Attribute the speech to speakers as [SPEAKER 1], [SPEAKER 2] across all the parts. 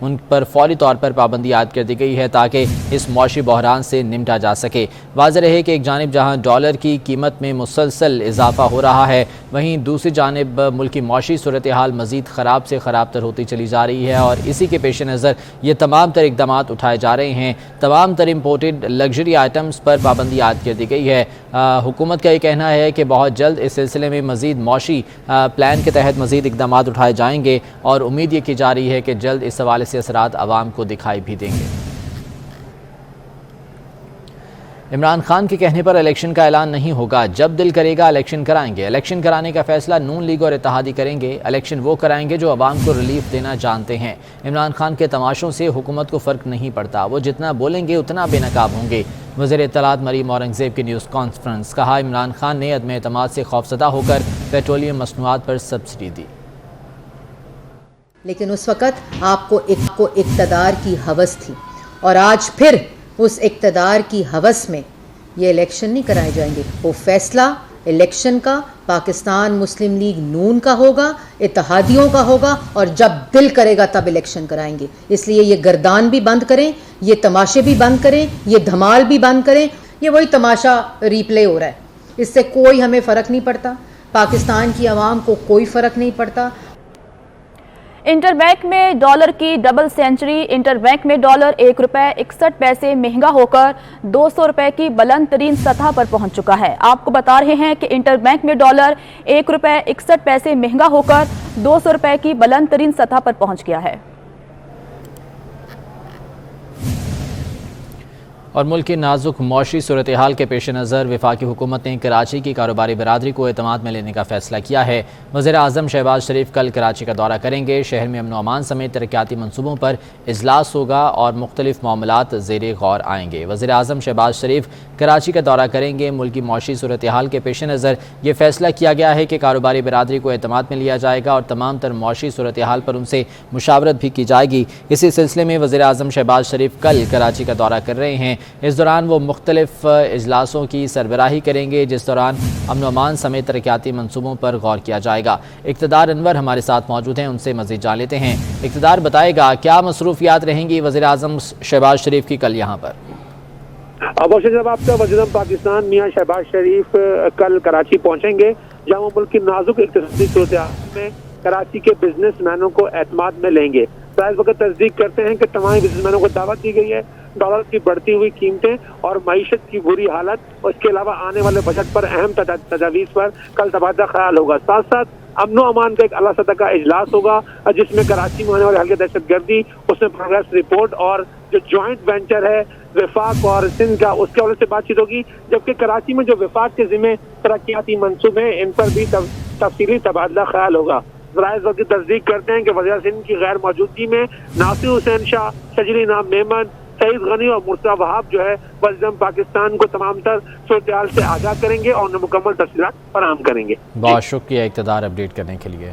[SPEAKER 1] ان پر فوری طور پر پابندی عائد کر دی گئی ہے تاکہ اس معاشی بحران سے نمٹا جا سکے۔ واضح رہے کہ ایک جانب جہاں ڈالر کی قیمت میں مسلسل اضافہ ہو رہا ہے، وہیں دوسری جانب ملک کی معاشی صورتحال مزید خراب سے خراب تر ہوتی چلی جا رہی ہے، اور اسی کے پیش نظر یہ تمام تر اقدامات اٹھائے جا رہے ہیں۔ تمام تر امپورٹڈ لگژری آئٹمز پر پابندی عائد کر دی گئی ہے۔ حکومت کا یہ کہنا ہے کہ بہت جلد اس سلسلے میں مزید معاشی پلان کے تحت مزید اقدامات اٹھائے جائیں گے، اور امید یہ کی جا رہی ہے کہ جلد اس حوالے سے اثرات عوام کو دکھائی بھی دیں گے۔ عمران خان کے کہنے پر الیکشن کا اعلان نہیں ہوگا، جب دل کرے گا الیکشن کرائیں گے۔ الیکشن کرانے کا فیصلہ نون لیگ اور اتحادی کریں گے۔ الیکشن وہ کرائیں گے جو عوام کو ریلیف دینا جانتے ہیں۔ عمران خان کے تماشوں سے حکومت کو فرق نہیں پڑتا، وہ جتنا بولیں گے اتنا بے نقاب ہوں گے۔ وزیر اطلاعات مریم اورنگزیب کی نیوز کانفرنس، کہا عمران خان نے عدم اعتماد سے خوفزدہ ہو کر پیٹرولیم مصنوعات پر سبسڈی دی۔
[SPEAKER 2] لیکن اس وقت آپ کو اقتدار کی ہوس تھی، اور آج پھر اس اقتدار کی ہوس میں یہ الیکشن نہیں کرائے جائیں گے۔ وہ فیصلہ الیکشن کا پاکستان مسلم لیگ نون کا ہوگا، اتحادیوں کا ہوگا، اور جب دل کرے گا تب الیکشن کرائیں گے۔ اس لیے یہ گردان بھی بند کریں، یہ تماشے بھی بند کریں، یہ دھمال بھی بند کریں۔ یہ وہی تماشا ریپلے ہو رہا ہے، اس سے کوئی ہمیں فرق نہیں پڑتا، پاکستان کی عوام کو کوئی فرق نہیں پڑتا۔
[SPEAKER 3] انٹر بینک میں ڈالر کی ڈبل سینچری، انٹر بینک میں ڈالر 1 روپے 61 پیسے مہنگا ہو کر 200 روپے کی بلند ترین سطح پر پہنچ چکا ہے۔ آپ کو بتا رہے ہیں کہ انٹر بینک میں ڈالر 1 روپے 61 پیسے مہنگا ہو کر 200 روپے کی بلند ترین سطح پر پہنچ گیا ہے۔
[SPEAKER 1] اور ملک کی نازک معاشی صورتحال کے پیش نظر وفاقی حکومت نے کراچی کی کاروباری برادری کو اعتماد میں لینے کا فیصلہ کیا ہے۔ وزیر اعظم شہباز شریف کل کراچی کا دورہ کریں گے۔ شہر میں امن و امان سمیت ترقیاتی منصوبوں پر اجلاس ہوگا اور مختلف معاملات زیر غور آئیں گے۔ وزیر اعظم شہباز شریف کراچی کا دورہ کریں گے۔ ملک کی معاشی صورتحال کے پیش نظر یہ فیصلہ کیا گیا ہے کہ کاروباری برادری کو اعتماد میں لیا جائے گا اور تمام تر معاشی صورتحال پر ان سے مشاورت بھی کی جائے گی۔ اسی سلسلے میں وزیر اعظم شہباز شریف کل کراچی کا دورہ کر رہے ہیں۔ اس دوران وہ مختلف اجلاسوں کی سربراہی کریں گے، جس دوران امن و امان سمیت ترقیاتی منصوبوں پر غور کیا جائے گا۔ اقتدار انور ہمارے ساتھ موجود ہیں، ان سے مزید جان لیتے ہیں۔ اقتدار بتائے گا کیا مصروفیات رہیں گی وزیر اعظم شہباز شریف کی کل یہاں پر؟
[SPEAKER 4] بہت شکریہ آپ کا۔ وزیر اعظم پاکستان میاں شہباز شریف کل کراچی پہنچیں گے، جہاں وہ ملک کی نازک اقتصادی صورتحال میں کراچی کے بزنس مینوں کو اعتماد میں لیں گے۔ اس وقت تصدیق کرتے ہیں کہ تمام بزنس مینوں کو دعوت دی گئی ہے۔ ڈالر کی بڑھتی ہوئی قیمتیں اور معیشت کی بری حالت، اور اس کے علاوہ آنے والے بجٹ پر اہم تجاویز پر کل تبادلہ خیال ہوگا۔ ساتھ ساتھ امن و امان کا ایک اعلیٰ سطح کا اجلاس ہوگا، جس میں کراچی میں ہونے والے حلقے دہشت گردی، اس میں پروگریس رپورٹ اور جو جوائنٹ وینچر ہے وفاق اور سندھ کا، اس کے حوالے سے بات چیت ہوگی۔ جبکہ کراچی میں جو وفاق کے ذمہ ترقیاتی منصوبے ہیں، ان پر بھی تفصیلی تبادلہ خیال ہوگا۔ ذرائع وقت تصدیق کرتے ہیں کہ وزیر سندھ کی غیر موجودگی میں ناصر حسین شاہ، شجری نام میمن، سعید غنی اور مرتضیٰ وہاب جو ہے وزیر اعظم پاکستان کو تمام تر صورتحال سے آگاہ کریں گے اور انہیں مکمل تفصیلات فراہم کریں گے۔
[SPEAKER 1] بہت شکریہ اقتدار اپڈیٹ کرنے کے لیے۔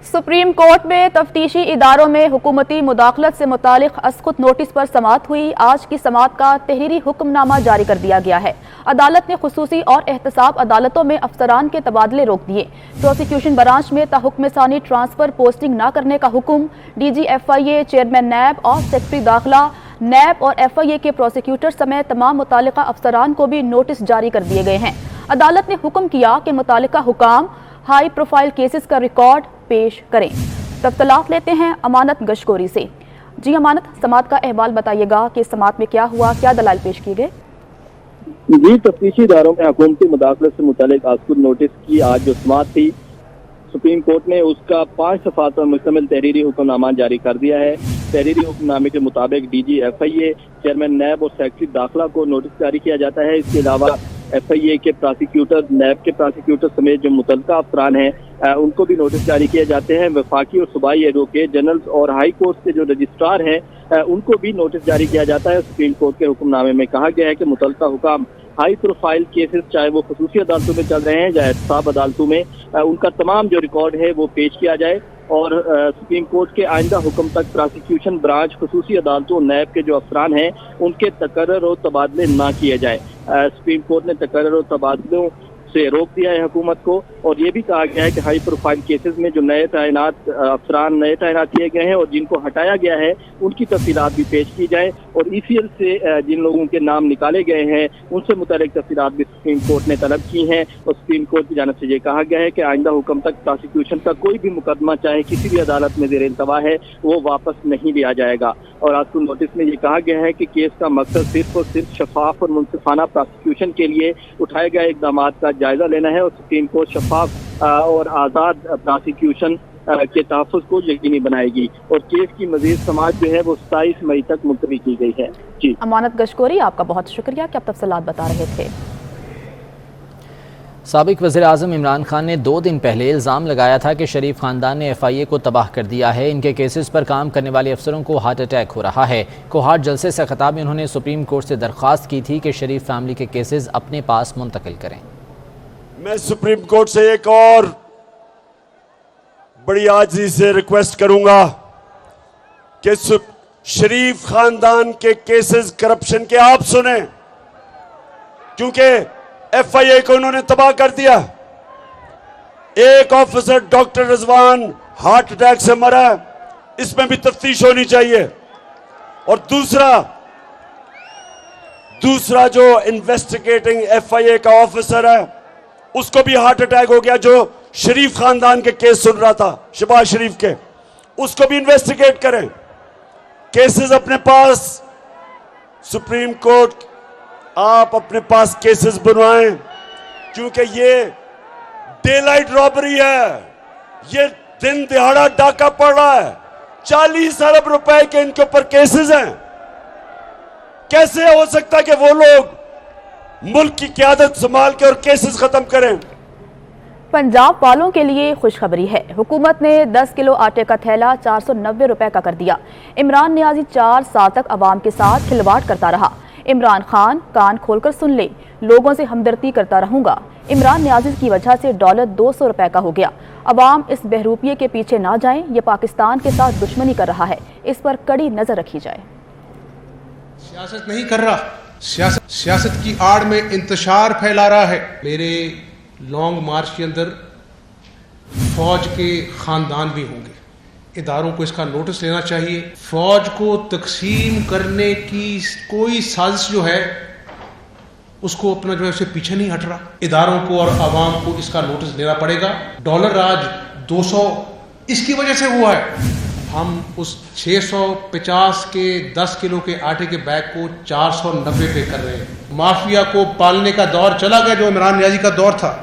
[SPEAKER 3] سپریم کورٹ میں تفتیشی اداروں میں حکومتی مداخلت سے متعلق اسقط نوٹس پر سماعت ہوئی۔ آج کی سماعت کا تحریری حکم نامہ جاری کر دیا گیا ہے۔ عدالت نے خصوصی اور احتساب عدالتوں میں افسران کے تبادلے روک دیے۔ پروسیکیوشن برانچ میں تاحکم ثانی ٹرانسفر پوسٹنگ نہ کرنے کا حکم۔ ڈی جی ایف آئی اے، چیئرمین نیب اور سیکرٹری داخلہ، نیب اور ایف آئی اے کے پروسیکیوٹر سمیت تمام متعلقہ افسران کو بھی نوٹس جاری کر دیے گئے ہیں۔ عدالت نے حکم کیا کہ متعلقہ حکام ہائی پروفائل کیسز کا ریکارڈ پیش کریں۔ تفصیلات لیتے ہیں امانت گشکوری سے۔ جی امانت، سماعت کا احوال بتائیے گا کہ سماعت میں کیا ہوا، کیا دلائل پیش کیے گئے؟
[SPEAKER 5] جی، تفتیشی اداروں میں حکومتی مداخلت سے متعلق اسقط نوٹس کی آج جو سماعت تھی، سپریم کورٹ نے اس کا 5 صفحات پر مشتمل تحریری حکم نامہ جاری کر دیا ہے۔ تحریری حکم نامے کے مطابق ڈی جی ایف آئی اے، چیئرمین نیب اور سیکرٹری داخلہ کو نوٹس جاری کیا جاتا ہے۔ اس کے علاوہ ایف آئی اے کے پراسیکیوٹر، نیب کے پراسیکیوٹر سمیت جو متعلقہ افسران ہیں ان کو بھی نوٹس جاری کیے جاتے ہیں۔ وفاقی اور صوبائی ایڈوکیٹ جنرلز اور ہائی کورٹ کے جو رجسٹرار ہیں ان کو بھی نوٹس جاری کیا جاتا ہے۔ سپریم کورٹ کے حکم نامے میں کہا گیا ہے کہ متعلقہ حکام ہائی پروفائل کیسز، چاہے وہ خصوصی عدالتوں میں چل رہے ہیں یا احتساب عدالتوں میں، ان کا تمام جو ریکارڈ ہے وہ پیش کیا جائے، اور سپریم کورٹ کے آئندہ حکم تک پراسیکیوشن برانچ، خصوصی عدالتوں، نیب کے جو افسران ہیں ان کے تقرر و تبادلے نہ کیے جائے۔ سپریم کورٹ نے تقرر و تبادلوں سے روک دیا ہے حکومت کو۔ اور یہ بھی کہا گیا ہے کہ ہائی پروفائل کیسز میں جو نئے تعینات افسران نئے تعینات کیے گئے ہیں اور جن کو ہٹایا گیا ہے ان کی تفصیلات بھی پیش کی جائیں، اور ECL سے جن لوگوں کے نام نکالے گئے ہیں ان سے متعلق تفصیلات بھی سپریم کورٹ نے طلب کی ہیں، اور سپریم کورٹ کی جانب سے یہ کہا گیا ہے کہ آئندہ حکم تک پراسیکیوشن کا کوئی بھی مقدمہ چاہے کسی بھی عدالت میں زیر التوا ہے وہ واپس نہیں لیا جائے گا۔ اور آج کل نوٹس میں یہ کہا گیا ہے کہ کیس کا مقصد صرف اور صرف شفاف اور منصفانہ پراسیکیوشن کے لیے اٹھائے گئے اقدامات کا جائزہ لینا ہے، اور سپریم کورٹ شفاف اور آزاد پراسیکیوشن کے تحفظ کو یقینی بنائے گی، اور کیس کی مزید سماعت جو ہے وہ 27 مئی تک ملتوی کی گئی ہے۔ جی
[SPEAKER 3] امانت گشکوری، آپ کا بہت شکریہ کہ آپ تفصیلات بتا رہے تھے۔
[SPEAKER 1] سابق وزیر اعظم عمران خان نے 2 دن پہلے الزام لگایا تھا کہ شریف خاندان نے FIA کو تباہ کر دیا ہے، ان کے کیسز پر کام کرنے والے افسروں کو ہارٹ اٹیک ہو رہا ہے۔ کوہاٹ جلسے سے خطاب میں انہوں نے سپریم کورٹ سے درخواست کی تھی کہ شریف فیملی کے کیسز اپنے پاس منتقل کریں۔
[SPEAKER 6] میں سپریم کورٹ سے ایک اور بڑی عاجزی سے ریکویسٹ کروں گا کہ شریف خاندان کے کیسز کرپشن کے آپ سنیں، کیونکہ FIA کو انہوں نے تباہ کر دیا۔ ایک آفیسر ڈاکٹر رضوان ہارٹ اٹیک سے مرا، اس میں بھی تفتیش ہونی چاہیے۔ اور دوسرا جو انویسٹیگیٹنگ FIA کا آفیسر ہے اس کو بھی ہارٹ اٹیک ہو گیا، جو شریف خاندان کے کیس سن رہا تھا، شہباز شریف کے، اس کو بھی انویسٹیگیٹ کریں۔ کیسز اپنے پاس، سپریم کورٹ آپ اپنے پاس کیسز بنوائیں، کیونکہ یہ ڈے لائٹ رابری ہے، یہ دن دہاڑا ڈاکہ پڑ رہا ہے۔ 40 ارب روپے کے ان کے اوپر کیسز ہیں۔ کیسے ہو سکتا ہے کہ وہ لوگ ملک کی قیادت سنبھال کے اور کیسز ختم کریں؟
[SPEAKER 3] پنجاب والوں کے لیے خوشخبری ہے، حکومت نے 10 کلو آٹے کا تھیلا 490 روپے کا کر دیا۔ عمران نیازی 4 سال تک عوام کے ساتھ کھلواڑ کرتا رہا۔ عمران خان کان کھول کر سن لے، لوگوں سے ہمدردی کرتا رہوں گا۔ عمران نیازی کی وجہ سے ڈالر 200 روپے کا ہو گیا۔ عوام اس بہروپیے کے پیچھے نہ جائیں، یہ پاکستان کے ساتھ دشمنی کر رہا ہے، اس پر کڑی نظر رکھی جائے۔
[SPEAKER 7] سیاست نہیں کر رہا، سیاست کی آڑ میں انتشار پھیلا رہا ہے۔ میرے لانگ مارچ کے اندر فوج کے خاندان بھی ہوں گے، اداروں کو اس کا نوٹس لینا چاہیے۔ فوج کو تقسیم کرنے کی کوئی سازش جو ہے اس کو اپنا جو ہے اسے پیچھے نہیں ہٹ رہا۔ اداروں کو اور عوام کو اس کا نوٹس لینا پڑے گا۔ ڈالر آج 200 اس کی وجہ سے ہوا ہے۔ ہم اس 650 کے 10 کلو کے آٹے کے بیگ کو 490 پہ کر رہے ہیں۔ مافیا کو پالنے کا دور چلا گیا جو عمران نیازی کا دور تھا۔